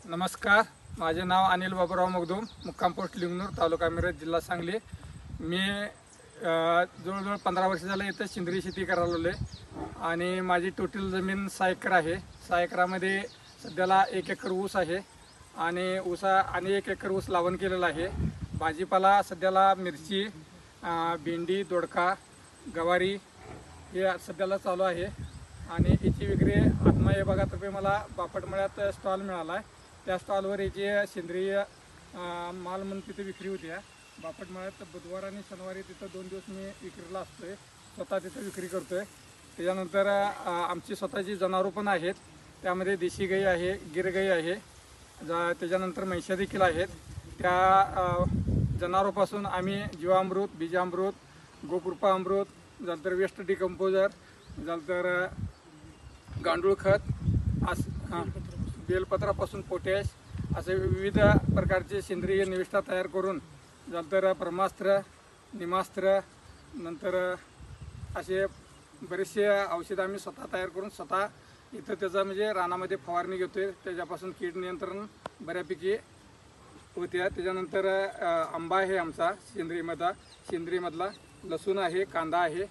नमस्कार, माझे नाव अनिल बाबूराव मगदूम, मुक्काम पोस्ट लिंगनूर, तालुका मिरज, जिल्हा सांगली। मी जवळजवळ 15 वर्ष झालं इथं सेंद्रिय शेती करायला लागलो आहे आणि माझी टोटल जमीन 6 एकर आहे। 6 एकरामध्ये सध्याला 1 एकर ऊस आहे आणि 1 एकर ऊस लावण केलेला आहे। भाजीपाला सध्याला मिरची, भेंडी, दोडका, गवारी हे सध्याला चालू आहे आणि याची विक्री आत्मा या भागातर्फे मला बापटमळ्यात स्टॉल मिळाला आहे। त्या स्टॉलवर याची सेंद्रिय माल म्हणून तिथे विक्री होती आहे। बापटमळ्यात बुधवार आणि शनिवारी तिथं 2 दिवस मी विक्रीला असतोय, स्वतः तिथं विक्री करतोय। त्याच्यानंतर आमची स्वतःची जनावरं पण आहेत, त्यामध्ये देशी गाई आहे, गिर गाई आहे, त्याच्यानंतर म्हैसा देखील आहेत। त्या जनावरांपासून आम्ही जीवामृत, बीजामृत, गोकृपा अमृत, नंतर वेस्ट डिकम्पोजर, नंतर गांडूळ खत, बेलपत्रापासून पोटॅश असे विविध प्रकारचे सेंद्रिय निविष्ठा तयार करून, नंतर ब्रह्मास्त्र, निमास्त्र, नंतर असे बरेचसे औषध आम्ही स्वतः तयार करून स्वतः इथं त्याचा म्हणजे रानामध्ये फवारणी घेतोय। त्याच्यापासून कीड नियंत्रण बऱ्यापैकी होते। त्याच्यानंतर आंबा आहे आमचा सेंद्रियमधला, लसूण आहे, कांदा आहे,